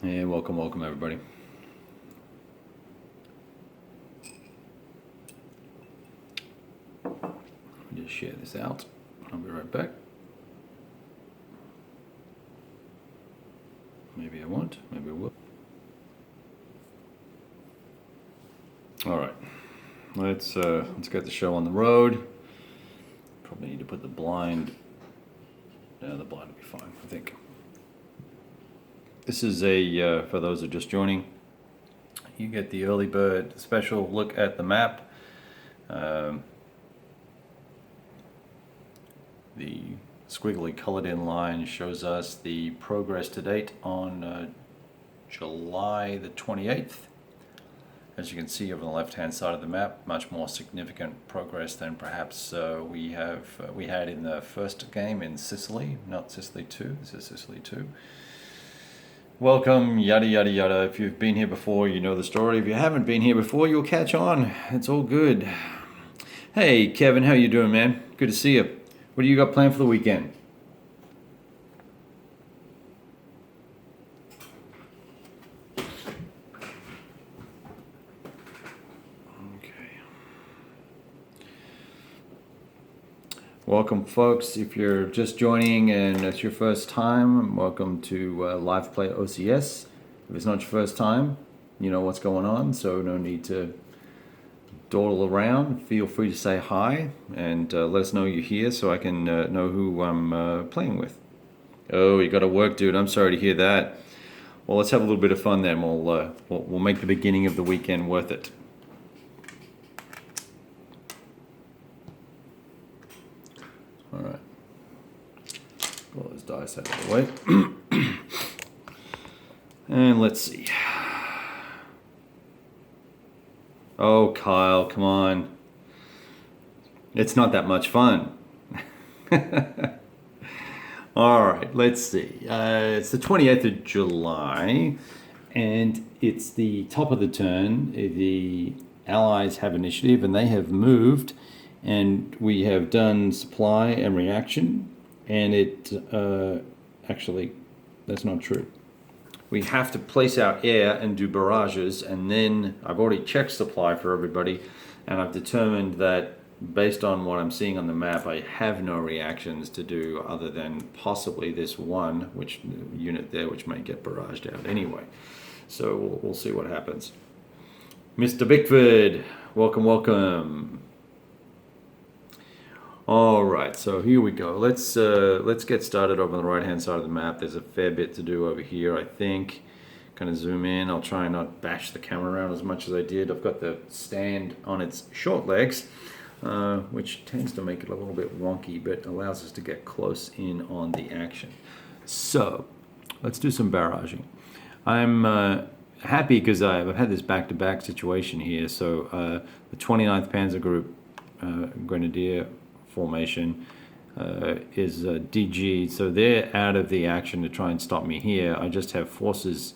And welcome everybody. Let me just share this out. I'll be right back. Maybe I won't, maybe I will. All right, let's get the show on the road. Probably need to put the blind. Yeah, the blind will be fine, I think. This is for those who are just joining, you get the early bird special look at the map. The squiggly colored in line shows us the progress to date on July the 28th. As you can see over the left hand side of the map, much more significant progress than perhaps we had in the first game in Sicily, not Sicily II, this is Sicily II. Welcome, yada yada yada. If you've been here before, you know the story. If you haven't been here before, you'll catch on. It's all good. Hey Kevin, how you doing, man? Good to see you. What do you got planned for the weekend? Okay. Welcome, folks. If you're just joining and it's your first time, welcome to Live Play OCS. If it's not your first time, you know what's going on, so no need to dawdle around. Feel free to say hi and let us know you're here so I can know who I'm playing with. Oh, you got to work, dude. I'm sorry to hear that. Well, let's have a little bit of fun then. We'll make the beginning of the weekend worth it. All right. Pull those dice out of the way. And let's see. Oh, Kyle, come on. It's not that much fun. All right, let's see. It's the 28th of July, and it's the top of the turn. The Allies have initiative, and they have moved, and we have done supply and reaction, and it actually, that's not true. We have to place our air and do barrages, and then I've already checked supply for everybody, and I've determined that based on what I'm seeing on the map, I have no reactions to do other than possibly this one unit there, which may get barraged out anyway. So we'll see what happens. Mr. Bickford, welcome. All right, so here we go. Let's get started over on the right-hand side of the map. There's a fair bit to do over here, I think. Kind of zoom in. I'll try and not bash the camera around as much as I did. I've got the stand on its short legs, which tends to make it a little bit wonky, but allows us to get close in on the action. So let's do some barraging. I'm happy because I've had this back-to-back situation here. So the 29th Panzer Group Grenadier formation is DG, so they're out of the action to try and stop me here. I just have forces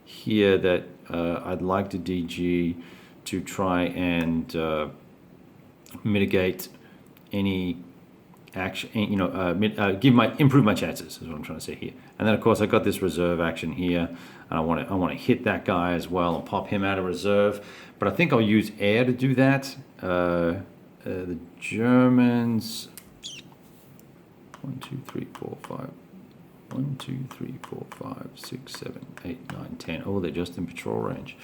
here that I'd like to DG to try and mitigate any action, improve my chances is what I'm trying to say here. And then of course I got this reserve action here, and I want to hit that guy as well and pop him out of reserve. But I think I'll use air to do that. The Germans, 1, 2, 3, 4, 5. 1, 2, 3, 4, 5, 6, 7, 8, 9, 10. Oh, they're just in patrol range.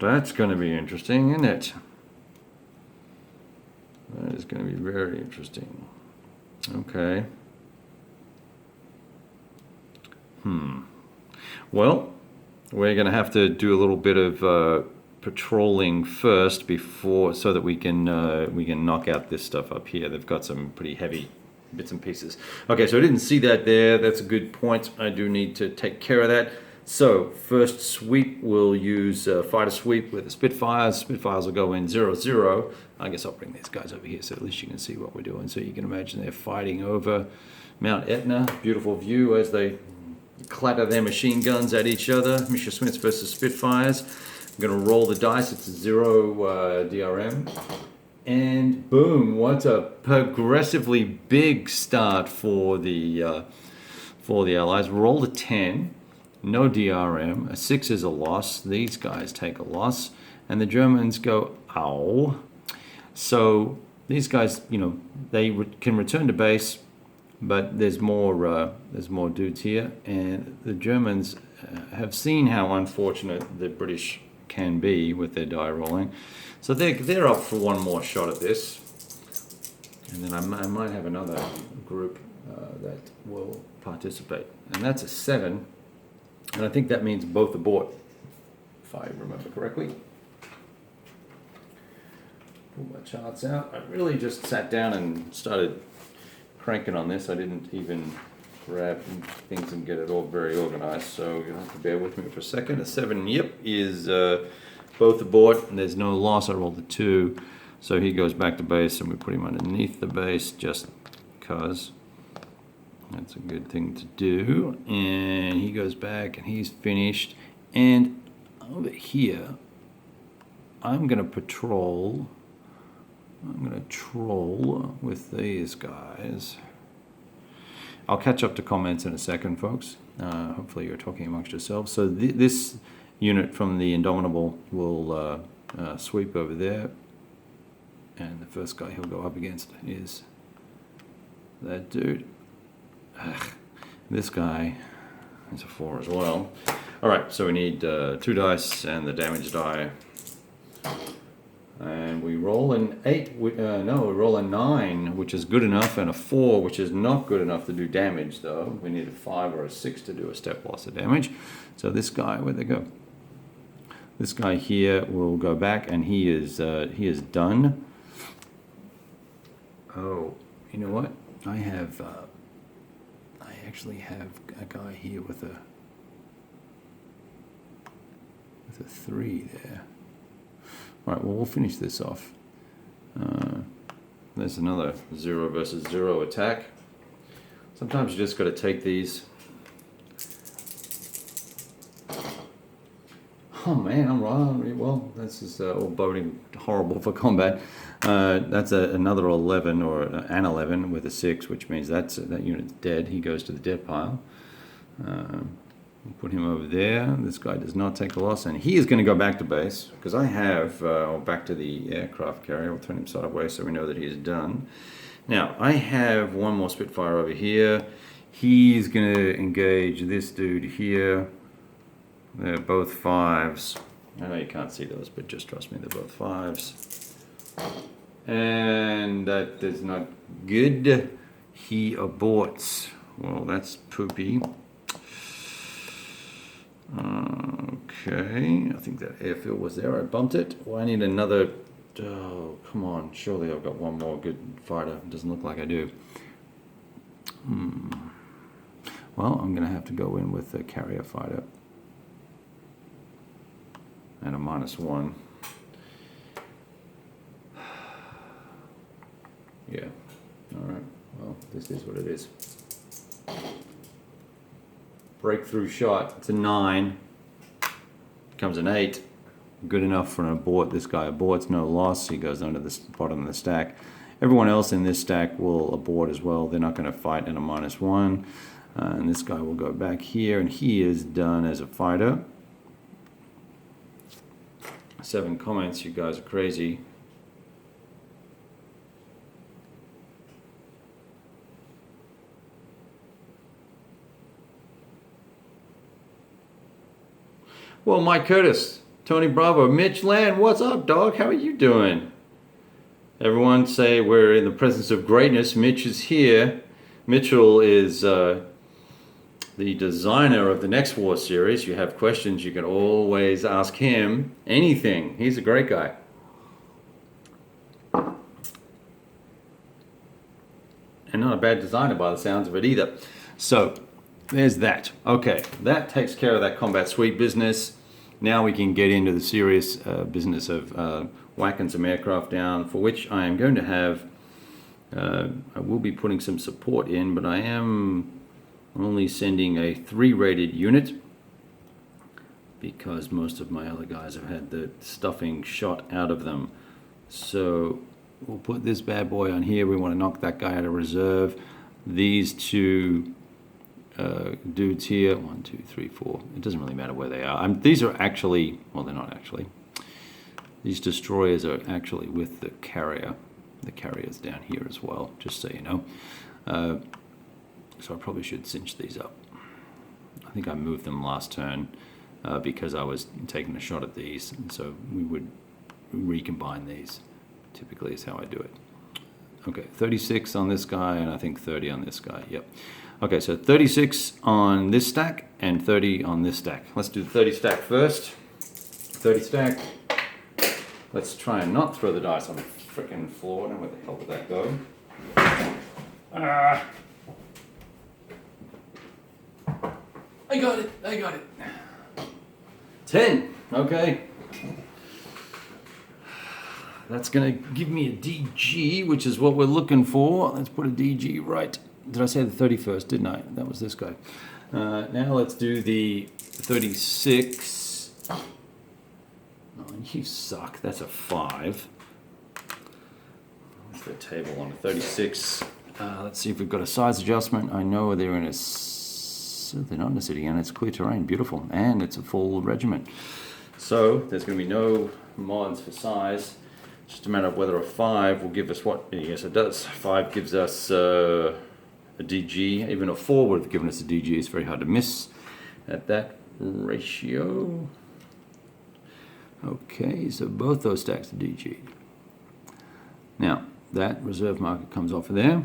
That's going to be interesting, isn't it? That is going to be very interesting. Okay. Well, we're going to have to do a little bit of patrolling first so that we can knock out this stuff up here. They've got some pretty heavy bits and pieces. Okay, so I didn't see that there. That's a good point. I do need to take care of that. So first sweep, we'll use fighter sweep with the Spitfires. Spitfires will go in 0-0. I guess I'll bring these guys over here so at least you can see what we're doing. So you can imagine they're fighting over Mount Etna. Beautiful view as they clatter their machine guns at each other. Messerschmitts versus Spitfires. I'm going to roll the dice. It's a 0 DRM. And boom, what a progressively big start for the for the Allies. Rolled a 10, no DRM. A 6 is a loss. These guys take a loss. And the Germans go, ow. So these guys, you know, they can return to base, but there's more dudes here. And the Germans have seen how unfortunate the British can be with their die rolling. So they're up for one more shot at this. And then I might have another group that will participate. And that's a 7. And I think that means both abort, if I remember correctly. Pull my charts out. I really just sat down and started cranking on this. I didn't even grab things and get it all very organized. So you'll have to bear with me for a second. A 7, yep, is both abort. And there's no loss. I rolled a 2. So he goes back to base and we put him underneath the base just because that's a good thing to do. And he goes back and he's finished. And over here, I'm going to troll with these guys. I'll catch up to comments in a second, folks. Hopefully you're talking amongst yourselves. So this unit from the Indomitable will sweep over there. And the first guy he'll go up against is that dude. This guy is a 4 as well. Alright, so we need 2 dice and the damage die. And we roll an 8, we roll a 9, which is good enough, and a 4, which is not good enough to do damage, though. We need a 5 or a 6 to do a step loss of damage. So this guy, where'd they go? This guy here will go back, and he is done. Oh, you know what? I actually have a guy here with a 3 there. All right, well, we'll finish this off. There's another 0 versus 0 attack. Sometimes you just got to take these. Oh man, I'm wrong. Well, this is all boding horrible for combat. That's another 11 or an 11 with a 6, which means that unit's dead. He goes to the dead pile. We'll put him over there. This guy does not take a loss, and he is going to go back to base because I have back to the aircraft carrier. We'll turn him sideways so we know that he is done. Now I have one more Spitfire over here. He's going to engage this dude here. They're both 5s. I know you can't see those, but just trust me, they're both 5s. And that is not good. He aborts. Well, that's poopy. Okay, I think that airfield was there. I bumped it. Well, I need another. Oh, come on. Surely I've got one more good fighter. It doesn't look like I do. Well, I'm going to have to go in with a carrier fighter. And a -1. Yeah. Alright. Well, this is what it is. Breakthrough shot. It's a 9. Becomes an 8. Good enough for an abort. This guy aborts. No loss. He goes under the bottom of the stack. Everyone else in this stack will abort as well. They're not going to fight in a -1. And this guy will go back here. And he is done as a fighter. 7 comments. You guys are crazy. Well, Mike Curtis, Tony Bravo, Mitch Land, what's up, dog? How are you doing? Everyone say we're in the presence of greatness. Mitch is here. Mitchell is the designer of the Next War series. You have questions, you can always ask him anything. He's a great guy. And not a bad designer by the sounds of it either. So, there's that. Okay, that takes care of that combat suite business. Now we can get into the serious business of whacking some aircraft down, for which I am going to have, I will be putting some support in, but I am only sending a 3 rated unit because most of my other guys have had the stuffing shot out of them. So we'll put this bad boy on here. We want to knock that guy out of reserve. These 2 dudes here. 1, 2, 3, 4. It doesn't really matter where they are. These are actually, well, they're not actually. These destroyers are actually with the carrier. The carrier's down here as well, just so you know. So I probably should cinch these up. I think I moved them last turn because I was taking a shot at these, and so we would recombine these. Typically is how I do it. Okay, 36 on this guy, and I think 30 on this guy. Yep. Okay, so 36 on this stack and 30 on this stack. Let's do the 30 stack first. 30 stack. Let's try and not throw the dice on the frickin' floor. Now where the hell did that go? I got it. I got it. 10. Okay. That's going to give me a DG, which is what we're looking for. Let's put a DG right. Did I say the 31st? Didn't I? That was this guy. Now let's do the 36. Oh, you suck. That's a 5. What's the table on a 36? Let's see if we've got a size adjustment. I know they're in a... They're not in a city, and it's clear terrain. Beautiful. And it's a full regiment. So there's going to be no mods for size. Just a matter of whether a 5 will give us what? Yes, it does. 5 gives us a DG. Even a 4 would have given us a DG. It's very hard to miss at that ratio. Okay, so both those stacks are DG. Now, that reserve marker comes off of there.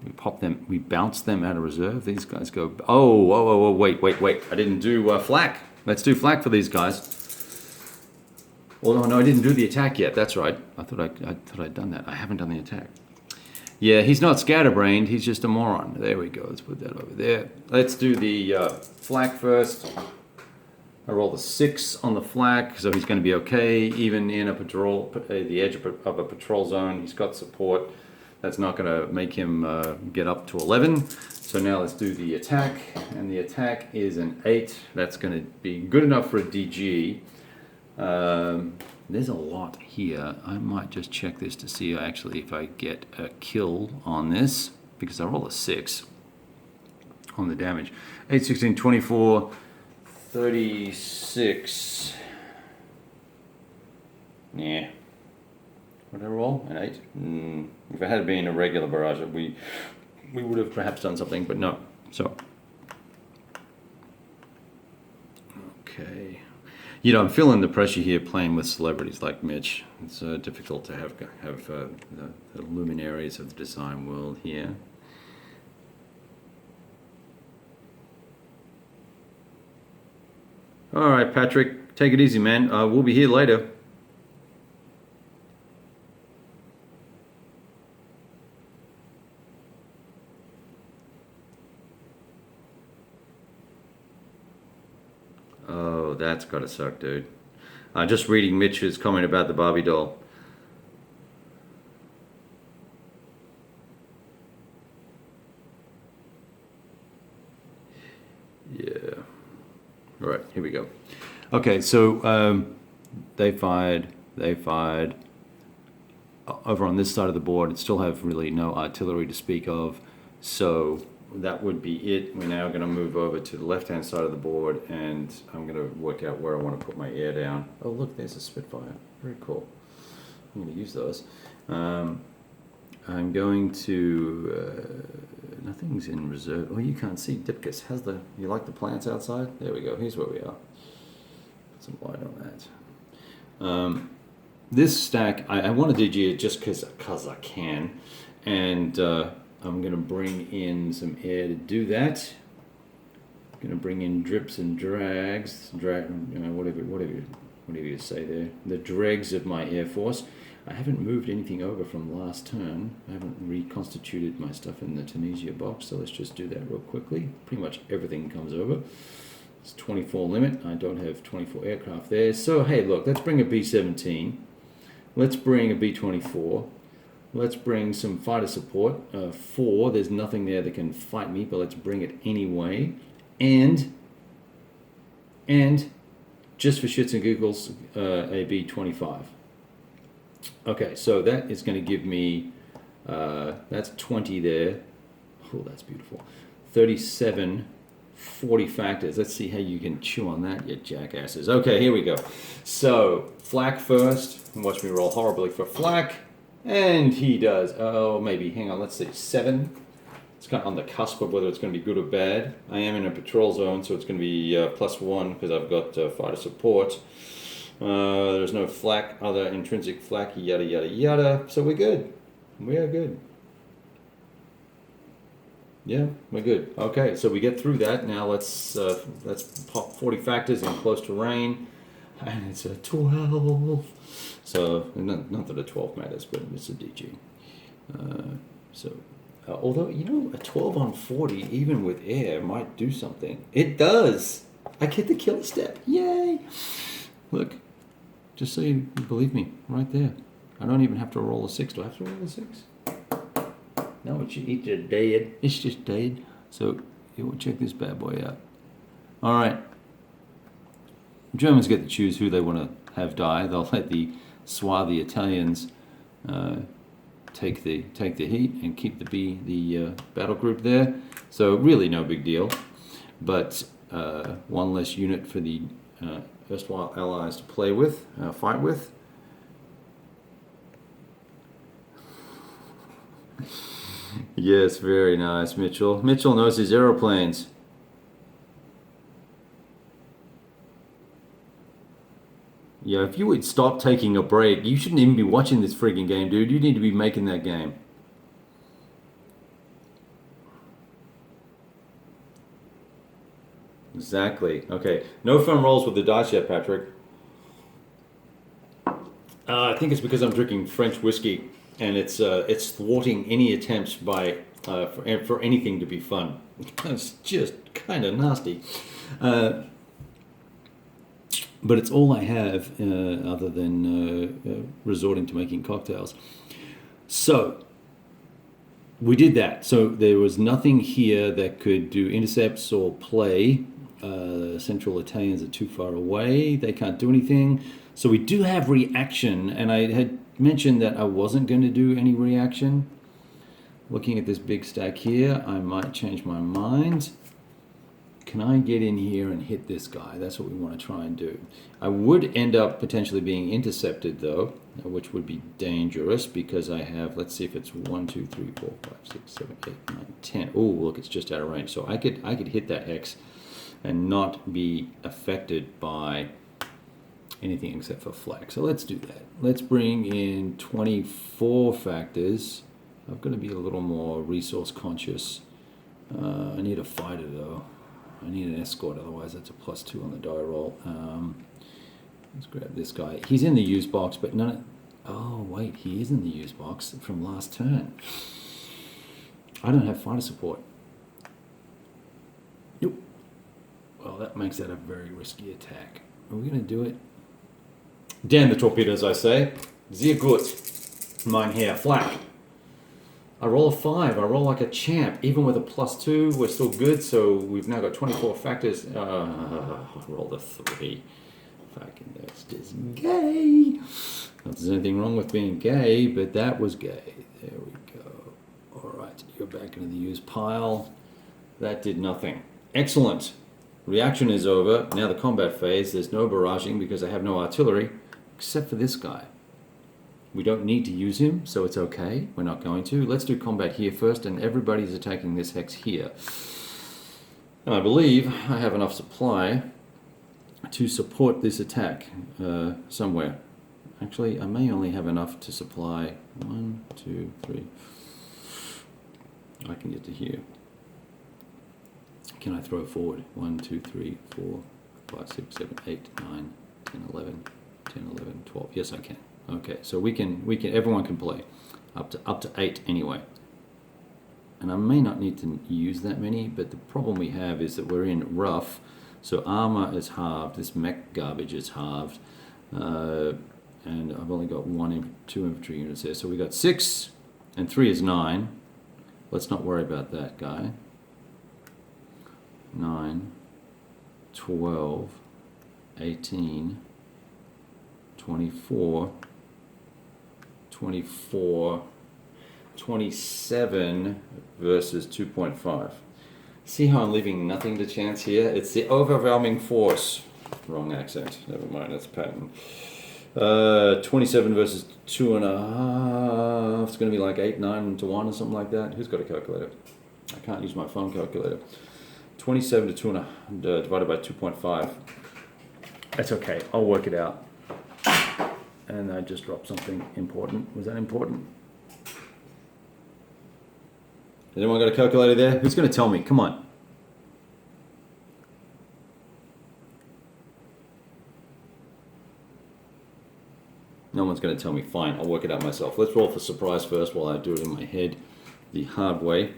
We pop them, we bounce them out of reserve. These guys go, oh, wait. I didn't do flak. Let's do flak for these guys. Well, no, I didn't do the attack yet. That's right. I thought I'd done that. I haven't done the attack. Yeah, he's not scatterbrained. He's just a moron. There we go. Let's put that over there. Let's do the flak first. I roll the 6 on the flak, so he's going to be okay. Even in a patrol, the edge of a patrol zone, he's got support. That's not going to make him get up to 11. So now let's do the attack, and the attack is an 8. That's going to be good enough for a DG. There's a lot here. I might just check this to see actually if I get a kill on this, because I roll a 6 on the damage. 8, 16, 24, 36. Yeah. What did I roll? An 8? If it had been a regular barrage, we would have perhaps done something, but no. So, okay. You know, I'm feeling the pressure here playing with celebrities like Mitch. It's difficult to have the luminaries of the design world here. All right, Patrick, take it easy, man. We'll be here later. Oh, that's gotta suck, dude. Just reading Mitch's comment about the Barbie doll. Yeah. All right, here we go. Okay, so they fired. Over on this side of the board, it still have really no artillery to speak of, so that would be it. We're now going to move over to the left-hand side of the board, and I'm going to work out where I want to put my air down. Oh, look, there's a Spitfire. Very cool. I'm going to use those. I'm going to... nothing's in reserve. Oh, you can't see. Dipkus, you like the plants outside? There we go. Here's where we are. Put some light on that. This stack, I want to DG it just because I can. And... I'm going to bring in some air to do that. I'm going to bring in drips and drags, whatever you say there. The dregs of my Air Force. I haven't moved anything over from last turn. I haven't reconstituted my stuff in the Tunisia box, so let's just do that real quickly. Pretty much everything comes over. It's 24 limit. I don't have 24 aircraft there. So, hey, look, let's bring a B-17. Let's bring a B-24. Let's bring some fighter support. 4, there's nothing there that can fight me, but let's bring it anyway. And just for shits and giggles, a B-25. Okay, so that is going to give me, that's 20 there. Oh, that's beautiful. 37, 40 factors. Let's see how you can chew on that, you jackasses. Okay, here we go. So, flak first. Watch me roll horribly for flak. And he does, oh, maybe, hang on, let's see, 7. It's kind of on the cusp of whether it's going to be good or bad. I am in a patrol zone, so it's going to be +1 because I've got fighter support. There's no flak, other intrinsic flak, yada, yada, yada. So we're good. We are good. Yeah, we're good. Okay, so we get through that. Now let's pop 40 factors in close terrain. And it's a 12. So, not that a 12 matters, but it's a DG. Although, you know, a 12 on 40, even with air, might do something. It does! I get the kill step. Yay! Look, just so you believe me, right there. I don't even have to roll a 6. Do I have to roll a 6? No, it's just dead. It's just dead. So, we'll check this bad boy out. Alright. Germans get to choose who they want to have die. They'll let the swarthy Italians take the heat and keep the battle group there. So really no big deal. But one less unit for the erstwhile allies to play with, fight with. Yes, very nice, Mitchell. Mitchell knows his aeroplanes. Yeah, if you would stop taking a break, you shouldn't even be watching this freaking game, dude. You need to be making that game. Exactly. Okay. No fun rolls with the dice yet, Patrick. I think it's because I'm drinking French whiskey, and it's thwarting any attempts by for anything to be fun. It's just kind of nasty. But it's all I have other than resorting to making cocktails. So, we did that. So there was nothing here that could do intercepts or play. Central Italians are too far away. They can't do anything. So we do have reaction, and I had mentioned that I wasn't going to do any reaction. Looking at this big stack here, I might change my mind. Can I get in here and hit this guy? That's what we want to try and do. I would end up potentially being intercepted though, which would be dangerous because I have, let's see if it's 1, 2, 3, 4, 5, 6, 7, 8, 9, 10. Oh, look, it's just out of range. So I could hit that hex and not be affected by anything except for flak. So let's do that. Let's bring in 24 factors. I've got to be a little more resource conscious. I need a fighter though. I need an escort, otherwise that's a +2 on the die roll. Let's grab this guy. He's in the use box, but none. Oh wait, he is in the use box from last turn. I don't have fighter support. Nope. Well, that makes that a very risky attack. Are we going to do it? Damn the torpedoes, I say. Sehr gut. Mine here, flak. I roll a 5. I roll like a champ. Even with a +2, we're still good. So we've now got 24 factors. I rolled a 3. Fucking that's just gay. Not that there's anything wrong with being gay, but that was gay. There we go. All right, you're back into the use pile. That did nothing. Excellent. Reaction is over. Now the combat phase. There's no barraging because I have no artillery, except for this guy. We don't need to use him, so it's okay. We're not going to. Let's do combat here first, and everybody's attacking this hex here. And I believe I have enough supply to support this attack somewhere. Actually, I may only have enough to supply 1, 2, 3. I can get to here. Can I throw forward? 1, 2, 3, 4, 5, 6, 7, 8, 9, 10, 11, 10, 11, 12. Yes, I can. Okay, so we can. Everyone can play up to 8 anyway. And I may not need to use that many, but the problem we have is that we're in rough, so armor is halved. This mech garbage is halved, and I've only got 2 infantry units there. So we got 6, and 3 is 9. Let's not worry about that guy. 9, 12, 18, 24. 24, 27 versus 2.5. See how I'm leaving nothing to chance here? It's the overwhelming force. Wrong accent. Never mind, that's pattern. 27 versus 2.5. It's going to be like 8, 9 to 1 or something like that. Who's got a calculator? I can't use my phone calculator. 27 to 2.5 divided by 2.5. That's okay. I'll work it out. And I just dropped something important. Was that important? Has anyone got a calculator there? Who's going to tell me? Come on. No one's going to tell me. Fine, I'll work it out myself. Let's roll for surprise first while I do it in my head the hard way.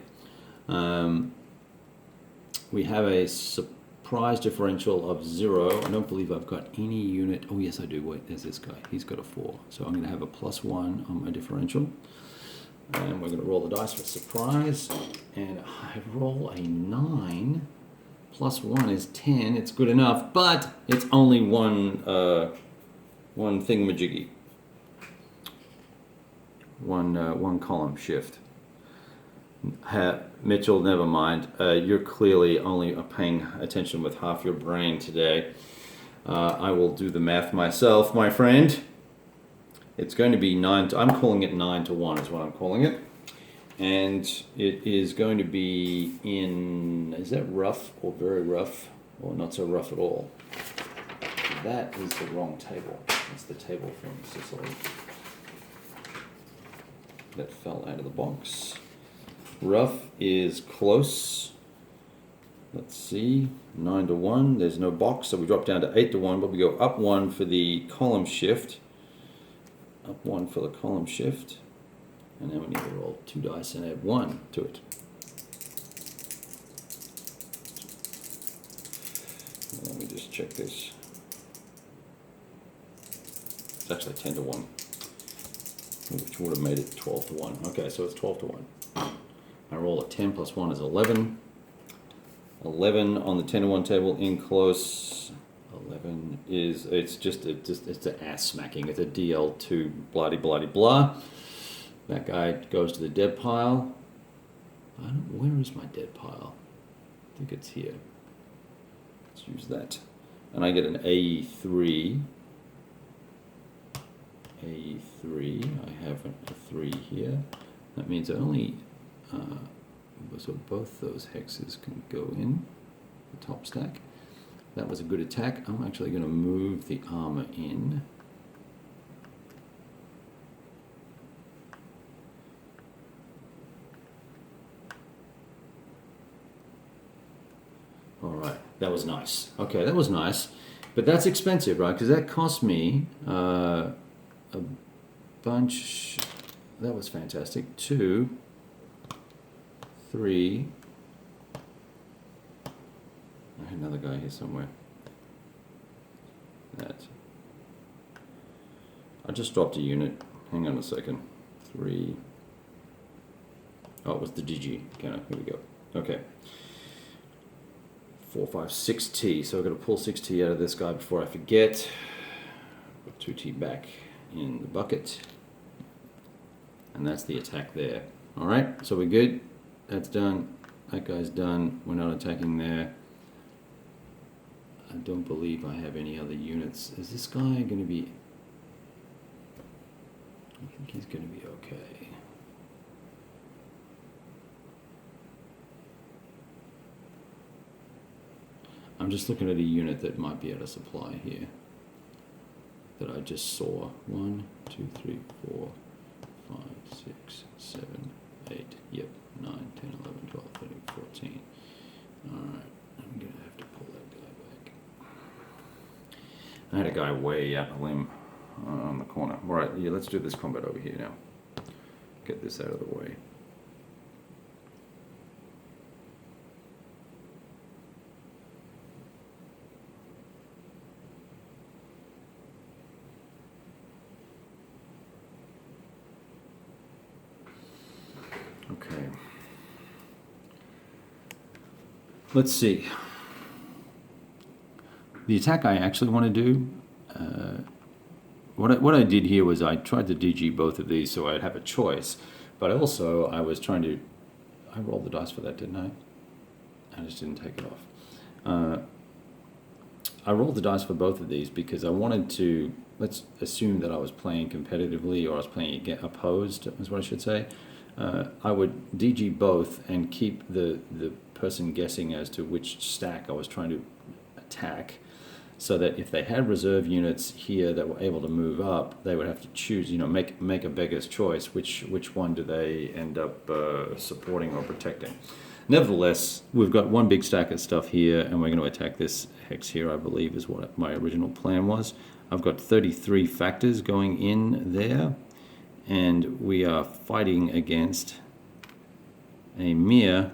We have a surprise differential of 0. I don't believe I've got any unit. Oh, yes, I do. Wait, there's this guy. He's got a 4. So I'm going to have a +1 on my differential. And we're going to roll the dice for surprise. And I roll a 9. +1 is 10. It's good enough, but it's only one thingamajiggy. One column shift. Mitchell, never mind. You're clearly only paying attention with half your brain today. I will do the math myself, my friend. It's going to be 9 to, I'm calling it 9 to 1 is what I'm calling it. And it is going to be in, is that rough or very rough or not so rough at all? That is the wrong table. It's the table from Sicily that fell out of the box. Rough is close. Let's see, 9 to 1. There's no box, so we drop down to 8 to 1, but we go up 1 for the column shift. Up 1 for the column shift. And then we need to roll 2 dice and add 1 to it. Let me just check this. It's actually 10 to 1, which would have made it 12 to 1. Okay, so it's 12 to 1. I roll a 10 plus 1 is 11. 11 on the 10 to 1 table in close. 11 is, it's an ass smacking. It's a DL2 bloody blah. That guy goes to the dead pile. Where is my dead pile? I think it's here. Let's use that. And I get an A3. A3. I have a 3 here. That means I only, so both those hexes can go in the top stack. That was a good attack. I'm actually going to move the armor in. All right, that was nice. Okay, that was nice. But that's expensive, right? Because that cost me a bunch. That was fantastic. 2, 3. I had another guy here somewhere. That. I just dropped a unit. Hang on a second. 3. Oh, it was the DG. Okay, here we go. Okay. 4, 5, 6T. So I've got to pull 6T out of this guy before I forget. Put 2T back in the bucket. And that's the attack there. Alright, so we're good. That's done. That guy's done. We're not attacking there. I don't believe I have any other units. Is this guy going to be... I think he's going to be okay. I'm just looking at a unit that might be out of supply here. That I just saw. 1, 2, 3, 4, 5, 6, 7, 8. Yep. 9, 10, 11, 12, 13, 14. Alright. I'm going to have to pull that guy back. I had a guy way out the limb on the corner. Alright, yeah, let's do this combat over here now. Get this out of the way. Okay. Let's see. The attack I actually want to do, what I did here was I tried to DG both of these so I'd have a choice, but also I was trying to, I rolled the dice for that, didn't I? I just didn't take it off. I rolled the dice for both of these because I wanted to, let's assume that I was playing competitively or I was playing opposed, is what I should say. I would DG both and keep the person guessing as to which stack I was trying to attack, so that if they had reserve units here that were able to move up, they would have to choose, make a beggar's choice, which one do they end up supporting or protecting. Nevertheless, we've got one big stack of stuff here, and we're going to attack this hex here, I believe, is what my original plan was. I've got 33 factors going in there, and we are fighting against a mere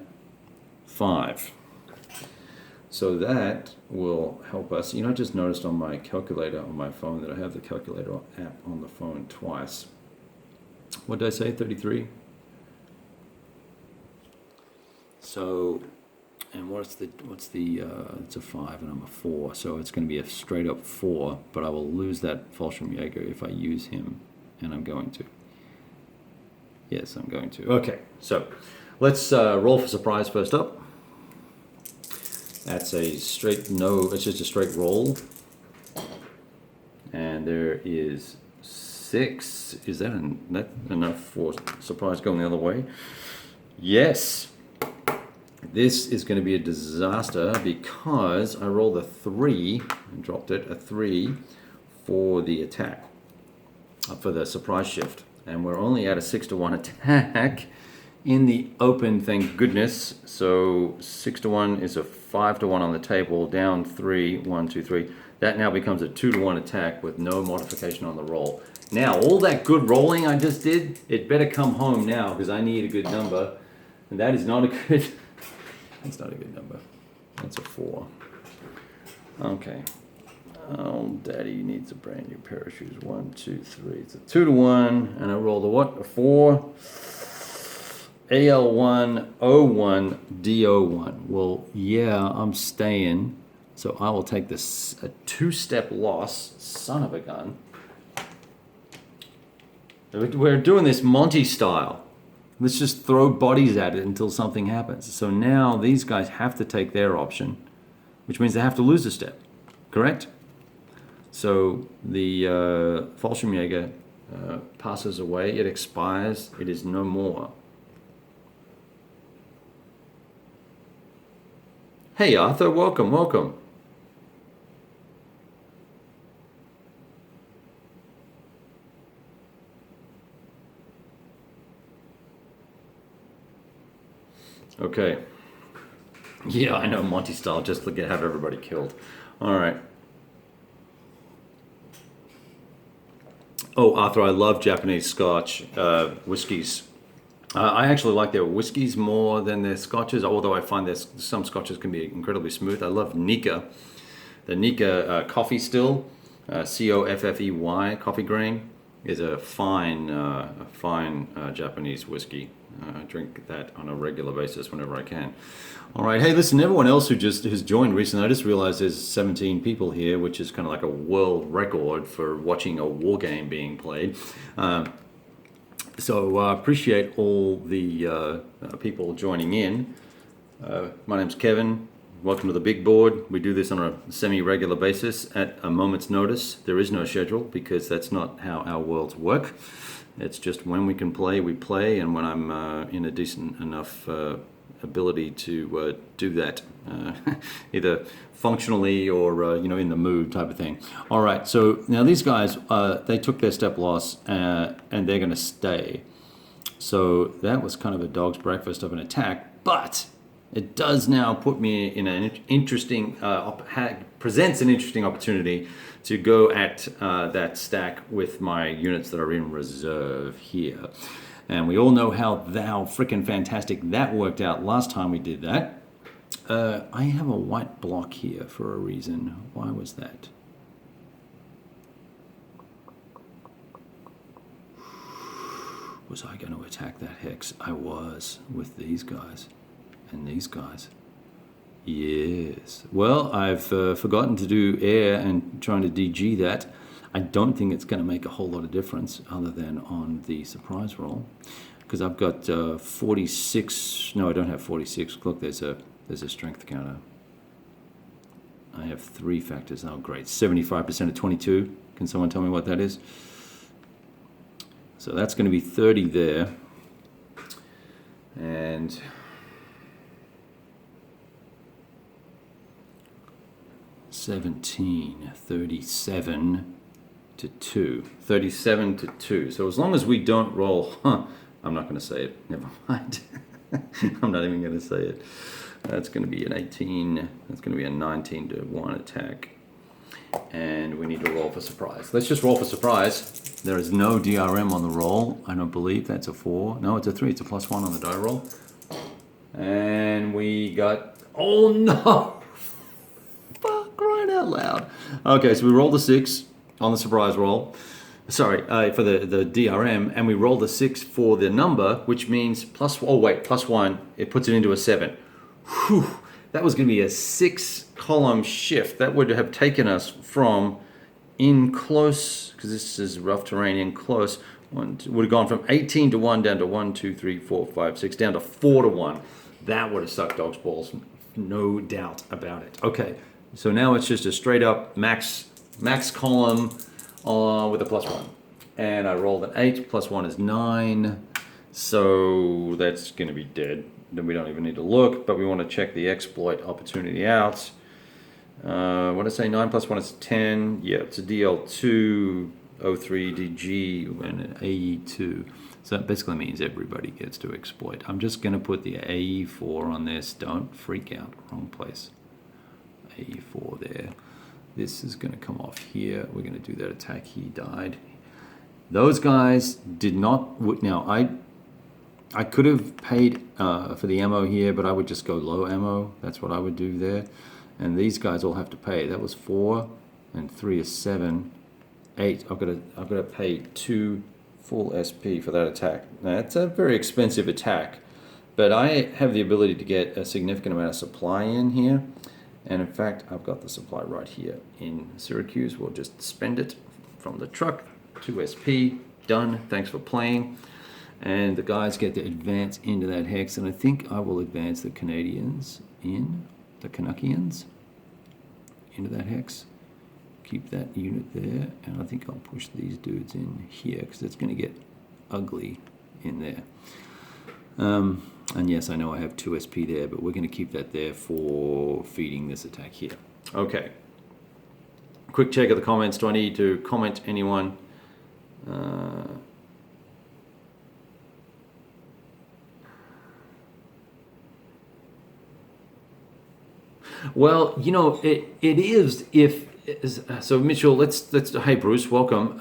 5. So that will help us. I just noticed on my calculator on my phone that I have the calculator app on the phone twice. What did I say, 33? So, and it's a 5 and I'm a 4, so it's going to be a straight up 4, but I will lose that Fallschirmjäger if I use him, and I'm going to. Yes, I'm going to. Okay, so let's roll for surprise first up. That's a straight no, it's just a straight roll. And there is 6. Is that enough for surprise going the other way? Yes. This is going to be a disaster because I rolled a 3 and dropped it, a 3 for the attack, for the surprise shift. And we're only at a 6-to-1 attack in the open, thank goodness. So 6-to-1 is a 5-to-1 on the table, down 3, 1, 2, 3. That now becomes a 2-to-1 attack with no modification on the roll. Now, all that good rolling I just did, it better come home now because I need a good number. And that is not a good, that's not a good number. That's a 4. Okay. Oh, Daddy needs a brand new pair of shoes. 1, 2, 3. It's a 2-to-1, and I rolled a what? A 4. AL1, O1, DO1. Well, yeah, I'm staying, so I will take this a 2-step loss. Son of a gun. We're doing this Monty style. Let's just throw bodies at it until something happens. So now these guys have to take their option, which means they have to lose a step. Correct? So the Fallschirmjäger passes away. It expires. It is no more. Hey Arthur, welcome, welcome. Okay. Yeah, I know, Monty style, just to have everybody killed. All right. Oh, Arthur, I love Japanese Scotch whiskies. I actually like their whiskies more than their scotches, although I find some scotches can be incredibly smooth. I love Nika. The Nika coffee still, Coffey, coffee grain, is a fine Japanese whiskey. I drink that on a regular basis whenever I can. All right, hey, listen, everyone else who just has joined recently, I just realized there's 17 people here, which is kind of like a world record for watching a war game being played. So I appreciate all the people joining in. My name's Kevin. Welcome to the big board. We do this on a semi-regular basis at a moment's notice. There is no schedule because that's not how our worlds work. It's just when we can play, we play, and when I'm in a decent enough ability to do that, either functionally or in the mood type of thing. All right, so now these guys, they took their step loss and they're going to stay. So that was kind of a dog's breakfast of an attack, but it does now put me in an interesting, presents an interesting opportunity to go at that stack with my units that are in reserve here. And we all know how frickin' fantastic that worked out last time we did that. I have a white block here for a reason. Why was that? Was I going to attack that hex? I was, with these guys and these guys. Yes. Well, I've forgotten to do air and trying to DG that. I don't think it's going to make a whole lot of difference other than on the surprise roll, because I've got 46. No, I don't have 46. Look, there's a There's a strength counter. I have 3 factors. Oh, great. 75% of 22. Can someone tell me what that is? So that's going to be 30 there. And (17), 37 to 2. 37 to 2. So as long as we don't roll, I'm not going to say it. Never mind. I'm not even going to say it. That's going to be an 18. That's going to be a 19 to 1 attack. And we need to roll for surprise. Let's just roll for surprise. There is no DRM on the roll. I don't believe that's a 4. No, it's a 3. It's a +1 on the die roll. And we got... Oh, no! Fuck, right out loud. Okay, so we rolled a 6 on the surprise roll. Sorry, for the DRM. And we rolled a 6 for the number, which means +1. It puts it into a 7. Whew. That was going to be a 6-column shift. That would have taken us from in close, because this is rough terrain, in close, would have gone from 18 to 1 down to 1, 2, 3, 4, 5, 6, down to 4 to 1. That would have sucked dog's balls. No doubt about it. Okay, so now it's just a straight up max column with a +1. And I rolled an 8, +1 is 9. So that's going to be dead. Then we don't even need to look, but we want to check the exploit opportunity out. What did I say? 9 + 1 is 10. Yeah, it's a DL2, O3, DG, and an AE2. So that basically means everybody gets to exploit. I'm just going to put the AE4 on this. Don't freak out. Wrong place. AE4 there. This is going to come off here. We're going to do that attack. He died. Those guys did not... Now, I could have paid for the ammo here, but I would just go low ammo. That's what I would do there. And these guys all have to pay. That was 4, and 3 is 7, 8. I've got to pay 2 full SP for that attack. Now that's a very expensive attack, but I have the ability to get a significant amount of supply in here. And in fact, I've got the supply right here in Syracuse. We'll just spend it from the truck. 2 SP. Done. Thanks for playing. And the guys get to advance into that hex, and I think I will advance the Canadians in, the Canuckians, into that hex. Keep that unit there, and I think I'll push these dudes in here, because it's going to get ugly in there. And yes, I know I have 2 SP there, but we're going to keep that there for feeding this attack here. Okay. Quick check of the comments. Do I need to comment anyone? Well, you know, it is if so. Mitchell, let's. Hey, Bruce, welcome.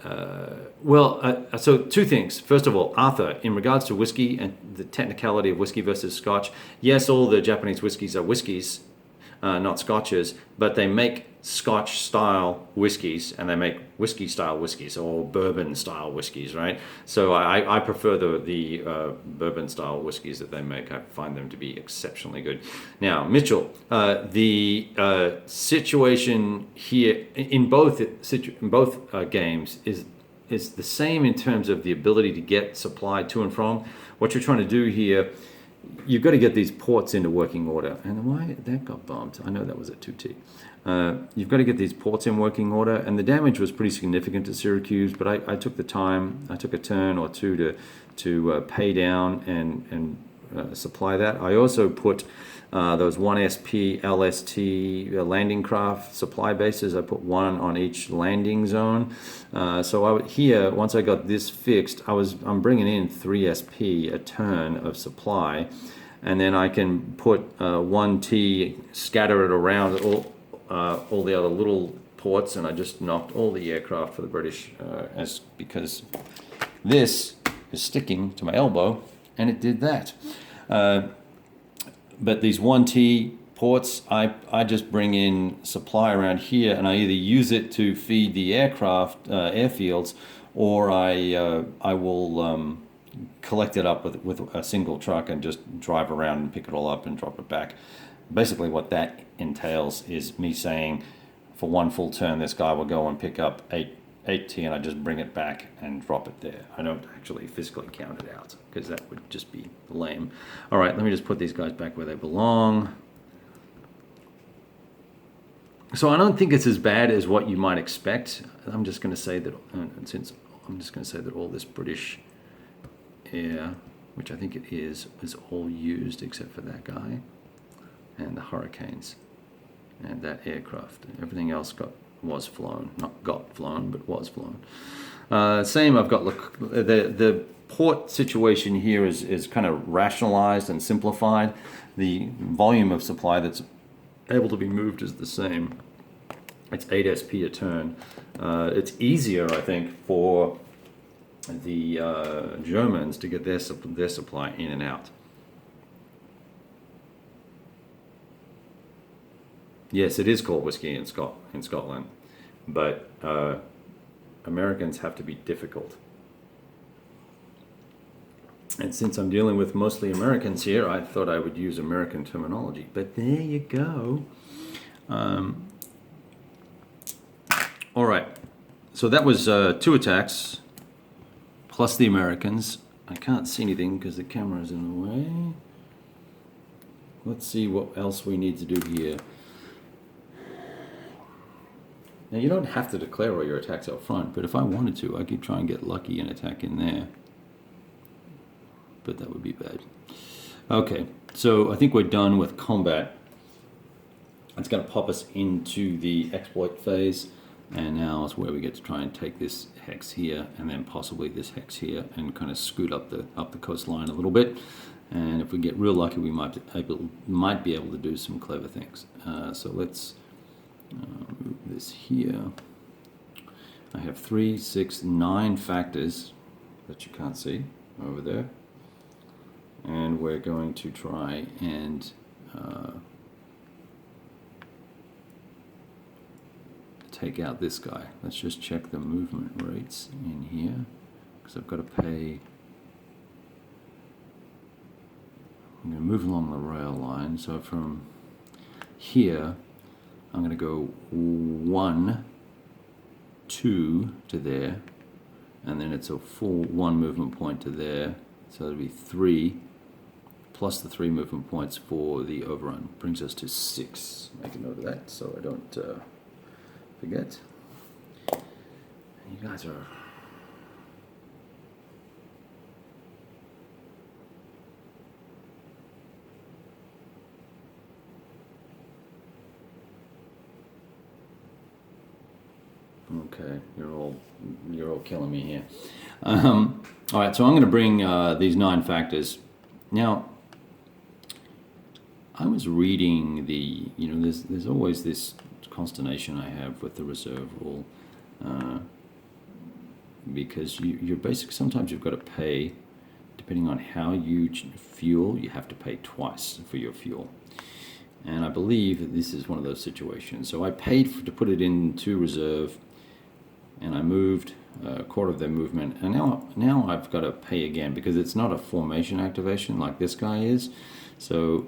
So 2 things. First of all, Arthur, in regards to whiskey and the technicality of whiskey versus Scotch, yes, all the Japanese whiskeys are whiskeys, not Scotches, but they make Scotch-style whiskeys, and they make whiskey-style whiskeys, or bourbon-style whiskeys, right? So I prefer the bourbon-style whiskeys that they make. I find them to be exceptionally good. Now, Mitchell, the situation here in both games is the same in terms of the ability to get supply to and from. What you're trying to do here, you've got to get these ports into working order. And why that got bumped? I know that was a 2T. You've got to get these ports in working order, and the damage was pretty significant to Syracuse, but I took the time. I took a turn or two to pay down and supply that. I also put those 1 SP LST landing craft supply bases. I put 1 on each landing zone. So here, once I got this fixed, I'm bringing in 3 SP a turn of supply, and then I can put 1T, scatter it around all the other little ports, and I just knocked all the aircraft for the British because this is sticking to my elbow, and it did that. But these 1T ports, I just bring in supply around here, and I either use it to feed the aircraft, airfields, or I will collect it up with a single truck and just drive around and pick it all up and drop it back. Basically what that entails is me saying, for 1 full turn, this guy will go and pick up 8 8T and I just bring it back and drop it there. I don't actually physically count it out because that would just be lame. All right, let me just put these guys back where they belong. So I don't think it's as bad as what you might expect. I'm just going to say that, all this British air, which I think it is all used except for that guy and the Hurricanes and that aircraft. Everything else was flown, not got flown, but was flown. Same. I've got the port situation here is kind of rationalized and simplified. The volume of supply that's able to be moved is the same. It's 8 SP a turn. It's easier, I think, for the Germans to get their supply in and out. Yes, it is called whiskey in Scotland, but Americans have to be difficult. And since I'm dealing with mostly Americans here, I thought I would use American terminology. But there you go. All right. So that was 2 attacks, plus the Americans. I can't see anything because the camera is in the way. Let's see what else we need to do here. Now, you don't have to declare all your attacks up front, but if I wanted to, I could try and get lucky and attack in there. But that would be bad. Okay, so I think we're done with combat. It's going to pop us into the exploit phase, and now is where we get to try and take this hex here, and then possibly this hex here, and kind of scoot up the coastline a little bit. And if we get real lucky, we might be able to do some clever things. So let's move this here. I have 3, 6, 9 factors that you can't see over there. And we're going to try and take out this guy. Let's just check the movement rates in here, because I've got to pay. I'm going to move along the rail line. So from here, I'm going to go 1, 2 to there, and then it's a full 1 movement point to there. So it'll be 3 plus the 3 movement points for the overrun. Brings us to 6. Make a note of that so I don't forget. You guys are... Okay, you're all killing me here. All right, so I'm going to bring these 9 factors. Now, I was reading there's always this consternation I have with the reserve rule, because you're basically, sometimes you've got to pay, depending on how you fuel, you have to pay twice for your fuel. And I believe that this is one of those situations. So I paid to put it into reserve, and I moved a quarter of their movement, and now I've got to pay again because it's not a formation activation like this guy is. So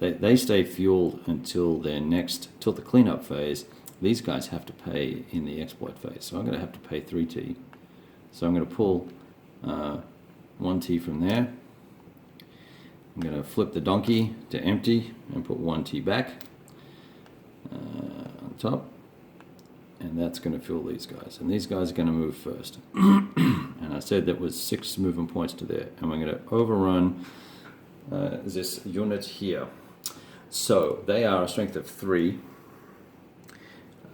they stay fueled until till the cleanup phase. These guys have to pay in the exploit phase, so I'm going to have to pay 3T. So I'm going to pull 1T from there. I'm going to flip the donkey to empty and put 1T back on top. And that's going to fuel these guys. And these guys are going to move first. And I said that was 6 movement points to there. And we're going to overrun this unit here. So they are a strength of 3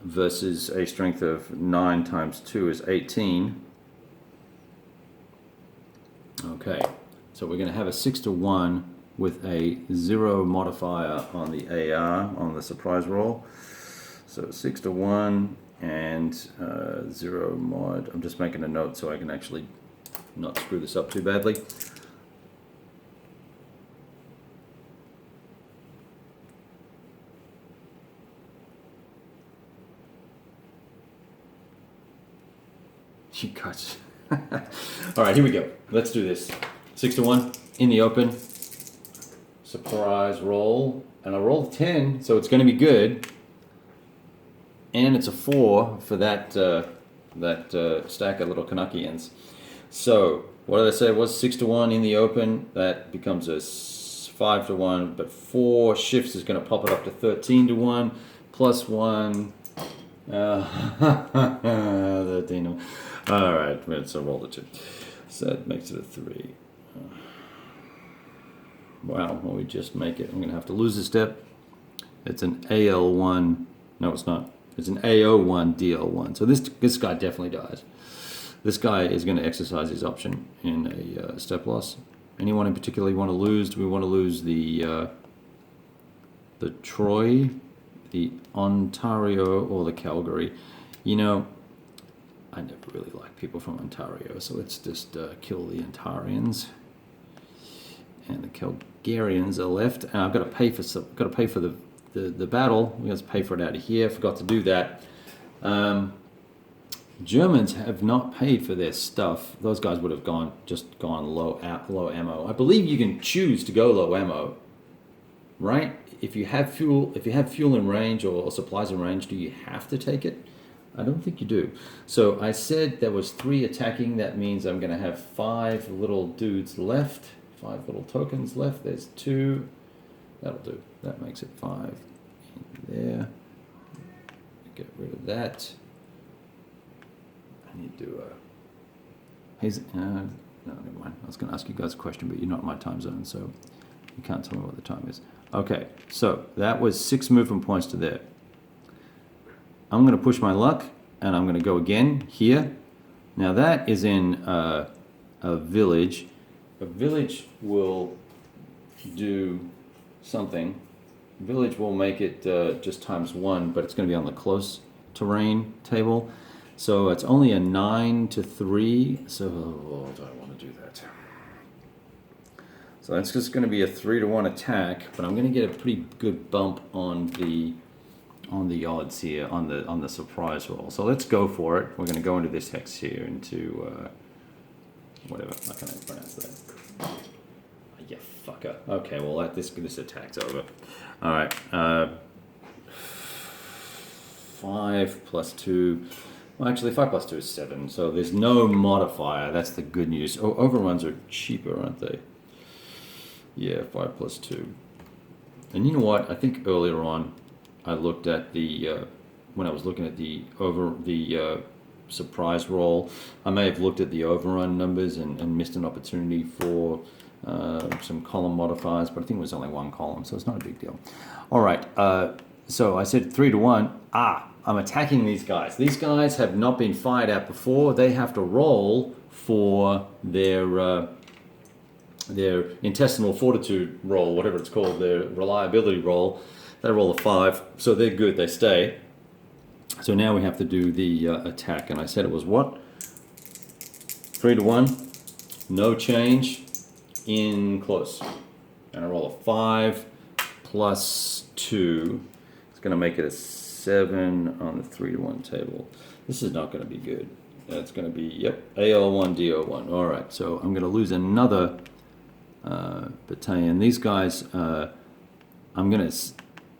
versus a strength of 9 times 2 is 18. Okay, so we're going to have a 6-to-1 with a 0 modifier on the AR, on the surprise roll. So 6-to-1 and 0 mod. I'm just making a note so I can actually not screw this up too badly. You guys. All right, here we go. Let's do this. 6-to-1 in the open. Surprise roll. And I rolled 10, so it's going to be good. And it's a 4 for that stack of little Kanuckians. So what did I say? It was 6-1 in the open. That becomes a 5-1, but 4 shifts is going to pop it up to 13-1 plus 1. 13. All right, so roll the 2. So that makes it a 3. Wow, well, we just make it. I'm going to have to lose a step. It's an AL1. No, it's not. It's an AO1 DL1. So this guy definitely dies. This guy is going to exercise his option in a step loss. Anyone in particular you want to lose? Do we want to lose the Troy, the Ontario, or the Calgary? You know, I never really like people from Ontario, so let's just kill the Ontarians. And the Calgarians are left. And I've got to pay for the battle. We have to pay for it out of here. Forgot to do that. Germans have not paid for their stuff. Those guys would have gone low ammo. I believe you can choose to go low ammo, right? If you have fuel in range or supplies in range, do you have to take it? I don't think you do. So I said there was 3 attacking. That means I'm going to have 5 little dudes left. 5 little tokens left. There's 2. That'll do. That makes it 5 in there. Get rid of that. I need to no, never mind. I was going to ask you guys a question, but you're not in my time zone, so you can't tell me what the time is. Okay, so that was 6 movement points to there. I'm going to push my luck, and I'm going to go again here. Now that is in a village. A village will do something. Village will make it just ×1, but it's going to be on the close terrain table. So it's only a 9-3. So do I want to do that? So that's just going to be a 3-1 attack, but I'm going to get a pretty good bump on the odds here on the surprise roll. So let's go for it. We're going to go into this hex here into whatever. I can't pronounce that. You fucker. Okay, well this attack's over. All right. 5 plus 2. Well, actually, 5 plus 2 is 7. So there's no modifier. That's the good news. Oh, overruns are cheaper, aren't they? Yeah, 5 plus 2. And you know what? I think earlier on, I looked at when I was looking at the surprise roll, I may have looked at the overrun numbers and missed an opportunity for some column modifiers, but I think it was only 1 column, so it's not a big deal. All right, so I said 3-1. I'm attacking these guys. These guys have not been fired at before. They have to roll for their intestinal fortitude roll, whatever it's called, their reliability roll. They roll a 5, so they're good. They stay. So now we have to do the attack, and I said it was what? 3-1, no change in close, and I roll a 5 plus 2. It's going to make it a 7 on the 3-1 table. This is not going to be good. It's going to be AL1 DO1. All right, so I'm going to lose another battalion. These guys, I'm going to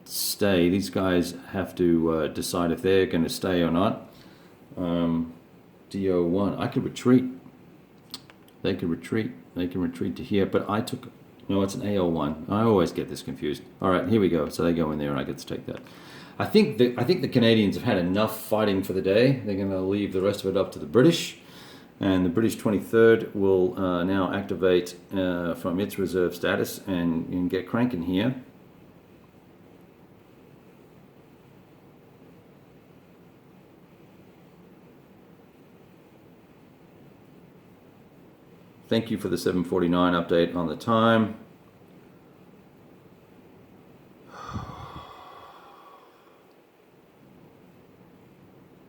stay. These guys have to decide if they're going to stay or not. DO1. I could retreat. They could retreat. They can retreat to here, but I took... No, it's an AL1. I always get this confused. All right, here we go. So they go in there, and I get to take that. I think the Canadians have had enough fighting for the day. They're going to leave the rest of it up to the British, and the British 23rd will now activate from its reserve status and get cranking here. Thank you for the 7:49 update on the time.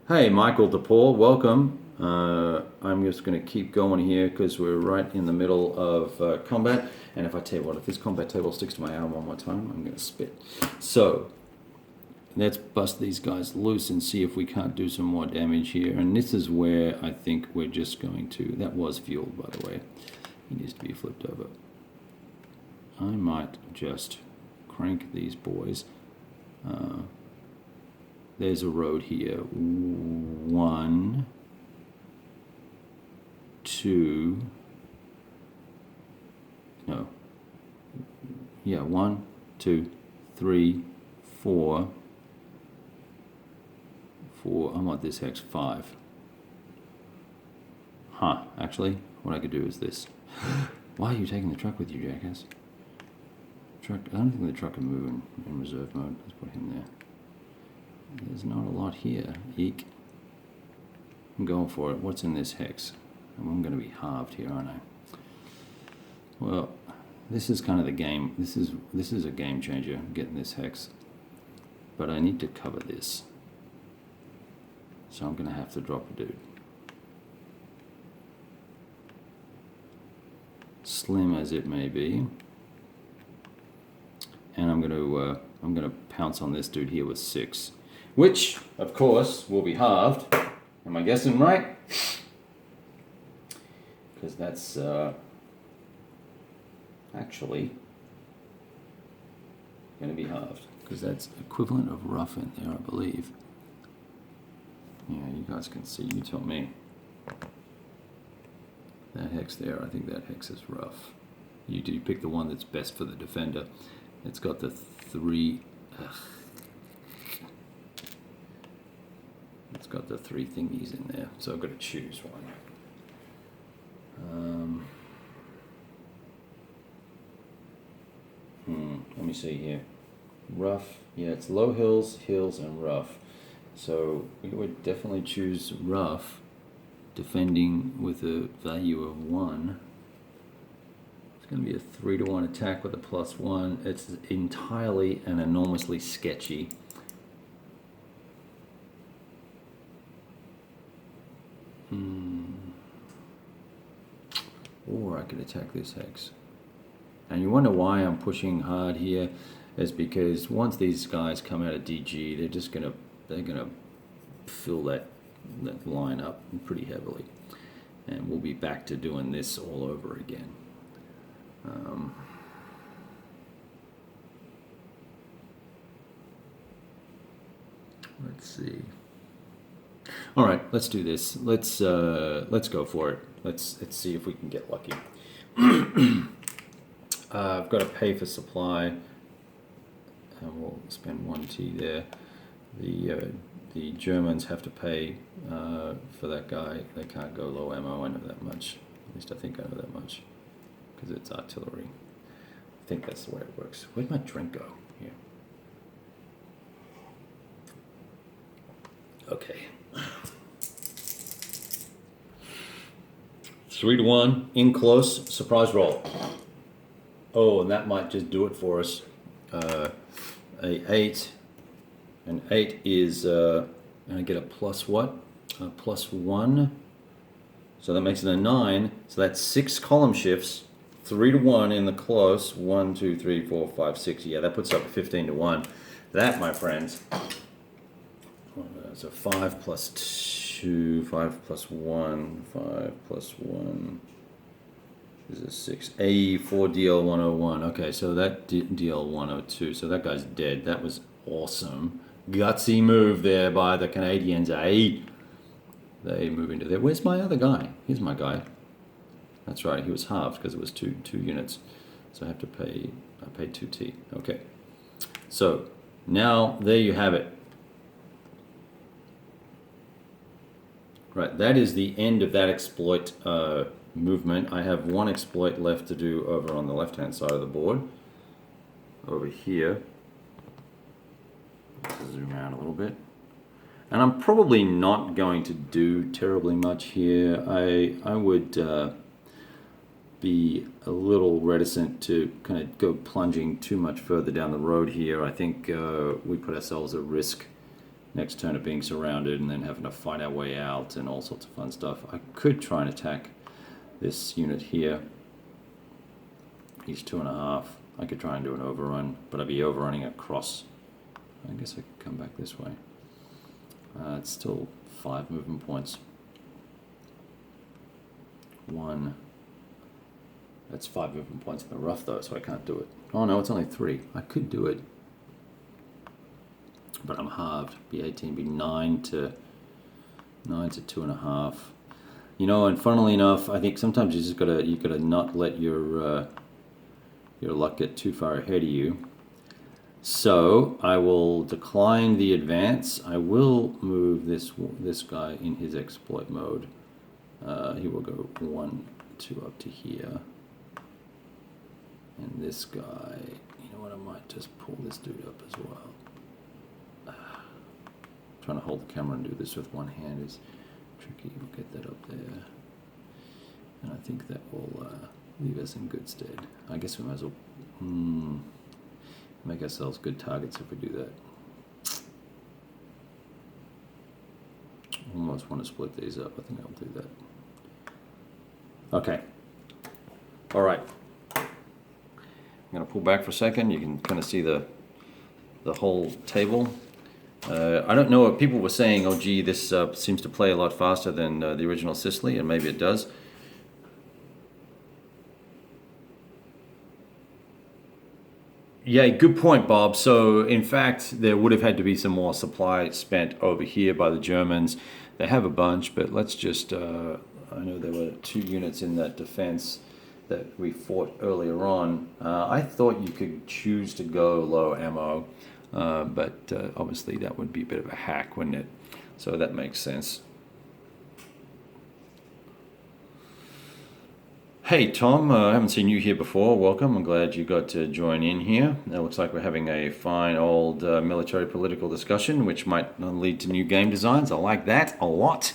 Hey, Michael DePaul, welcome. I'm just going to keep going here because we're right in the middle of combat. And if I tell you what, if this combat table sticks to my arm one more time, I'm going to spit. So let's bust these guys loose and see if we can't do some more damage here. And this is where I think we're just going to... That was fueled, by the way. He needs to be flipped over. I might just crank these boys. There's a road here. 1, 2, no, yeah, 1, 2, 3, 4, 4, I want this hex 5. Huh, actually, what I could do is this. Why are you taking the truck with you, jackass? Truck, I don't think the truck can move in reserve mode. Let's put him there. There's not a lot here. Eek. I'm going for it. What's in this hex? I'm going to be halved here, aren't I? Well, this is kind of the game. This is a game changer, getting this hex. But I need to cover this. So I'm going to have to drop a dude. Slim as it may be. And I'm going to pounce on this dude here with 6. Which, of course, will be halved. Am I guessing right? Because that's actually going to be halved. Because that's equivalent of rough in there, I believe. Yeah, you guys can see. You tell me. That hex there, I think that hex is rough. You do pick the one that's best for the defender. It's got the 3... It's got the 3 thingies in there, so I've got to choose one. Let me see here. Rough, yeah, it's low hills, hills, and rough. So we would definitely choose rough, defending with a value of 1. It's going to be a 3-to-1 attack with a +1. It's entirely and enormously sketchy. Or I could attack this hex. And you wonder why I'm pushing hard here, is because once these guys come out of DG, they're gonna fill that line up pretty heavily, and we'll be back to doing this all over again. Let's see. All right, let's do this. Let's go for it. Let's see if we can get lucky. I've got to pay for supply, and we'll spend 1T there. The Germans have to pay for that guy. They can't go low ammo. I know that much. At least I think I know that much, because it's artillery. I think that's the way it works. Where'd my drink go? Here. Okay. 3-to-1 in close, surprise roll. Oh, and that might just do it for us. A 8. An 8 is, and I get a plus what? A +1. So that makes it a 9. So that's 6 column shifts. 3-to-1 in the close. 1, 2, 3, 4, 5, 6. Yeah, that puts up 15-to-1. That, my friends. So 5 + 2, 5 + 1, 5 + 1 is a 6. A4DL101. Okay, so that DL102. So that guy's dead. That was awesome. Gutsy move there by the Canadians, eh? They move into there. Where's my other guy? Here's my guy. That's right, he was halved because it was two units. So I have to pay, I paid 2T. Okay. So now there you have it. Right, that is the end of that exploit movement. I have one exploit left to do over on the left-hand side of the board. Over here. Let's zoom out a little bit. And I'm probably not going to do terribly much here. I would be a little reticent to kind of go plunging too much further down the road here. I think we put ourselves at risk next turn of being surrounded and then having to fight our way out and all sorts of fun stuff. I could try and attack this unit here. He's 2.5. I could try and do an overrun, but I'd be overrunning across. I guess I could come back this way. It's still 5 movement points. 1. That's 5 movement points in the rough though, so I can't do it. Oh no, it's only 3. I could do it, but I'm halved. Be 18, be 9 to 2.5. You know, and funnily enough, I think sometimes you gotta not let your luck get too far ahead of you. So I will decline the advance. I will move this guy in his exploit mode. He will go 1, 2 up to here. And this guy, you know what, I might just pull this dude up as well. Trying to hold the camera and do this with one hand is tricky. We'll get that up there. And I think that will leave us in good stead. I guess we might as well make ourselves good targets if we do that. Almost want to split these up. I think I'll do that. Okay. All right. I'm going to pull back for a second. You can kind of see the whole table. I don't know what people were saying. Oh, gee, this seems to play a lot faster than the original Sicily, and maybe it does. Yeah, good point, Bob. So, in fact, there would have had to be some more supply spent over here by the Germans. They have a bunch, but let's just... I know there were 2 units in that defense that we fought earlier on. I thought you could choose to go low ammo, but obviously that would be a bit of a hack, wouldn't it? So that makes sense. Hey Tom, I haven't seen you here before. Welcome. I'm glad you got to join in here. It looks like we're having a fine old military political discussion, which might lead to new game designs. I like that a lot.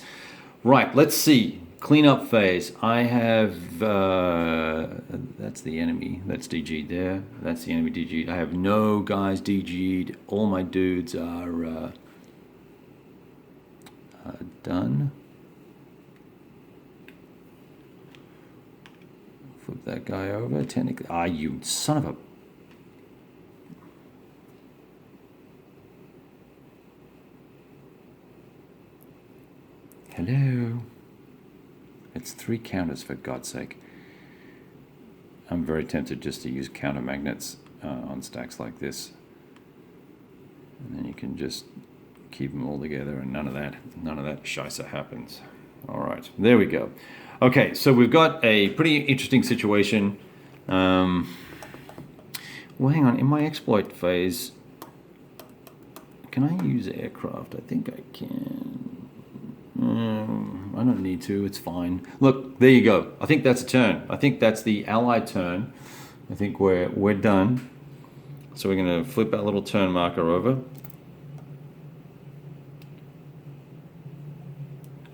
Right, let's see. Cleanup phase. I have, that's the enemy. That's DG'd there. That's the enemy DG'd. I have no guys DG'd. All my dudes are done. Flip that guy over. Technically, you son of a... Hello. It's 3 counters, for God's sake. I'm very tempted just to use counter magnets on stacks like this. And then you can just keep them all together and none of that scheisse happens. All right, there we go. Okay, so we've got a pretty interesting situation. Well, hang on, in my exploit phase, can I use aircraft? I think I can. I don't need to, it's fine. Look, there you go. I think that's a turn. I think that's the Allied turn. I think we're done. So we're going to flip our little turn marker over.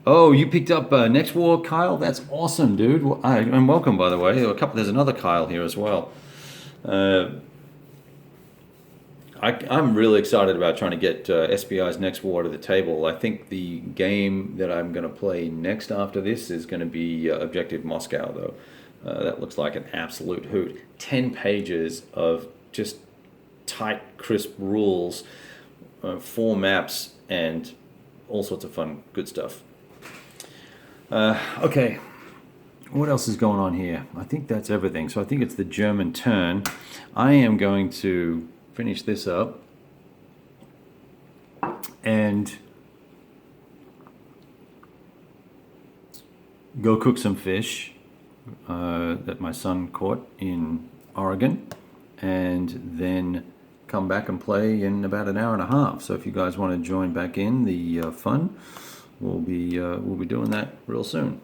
Oh, you picked up next war, Kyle? That's awesome, dude. And welcome, by the way. There's another Kyle here as well. I'm really excited about trying to get SBI's next war to the table. I think the game that I'm going to play next after this is going to be Objective Moscow, though. That looks like an absolute hoot. 10 pages of just tight, crisp rules, 4 maps, and all sorts of fun, good stuff. Okay, what else is going on here? I think that's everything. So I think it's the German turn. I am going to finish this up and go cook some fish that my son caught in Oregon, and then come back and play in about an hour and a half. So if you guys want to join back in the fun, we'll be doing that real soon.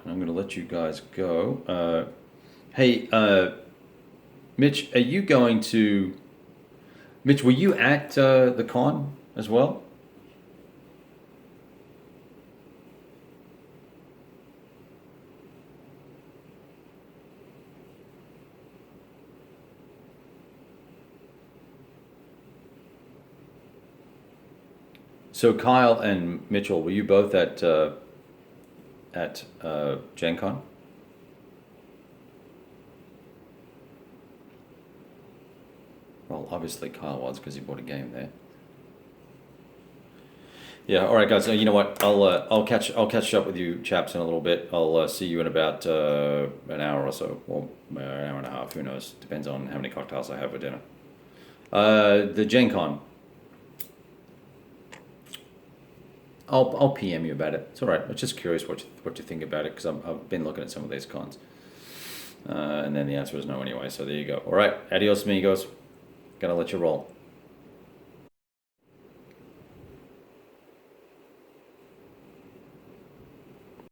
I'm going to let you guys go. Hey, Mitch, are you going to... Mitch, were you at the con as well? So Kyle and Mitchell, were you both at Gen Con? Well, obviously Kyle was, because he bought a game there. Yeah. All right, guys. You know what? I'll catch up with you chaps in a little bit. I'll see you in about an hour or so, or an hour and a half. Who knows? Depends on how many cocktails I have for dinner. The Gen Con. I'll PM you about it. It's all right. I'm just curious what you think about it because I've been looking at some of these cons, and then the answer is no anyway. So there you go. All right, adios amigos. Gonna let you roll.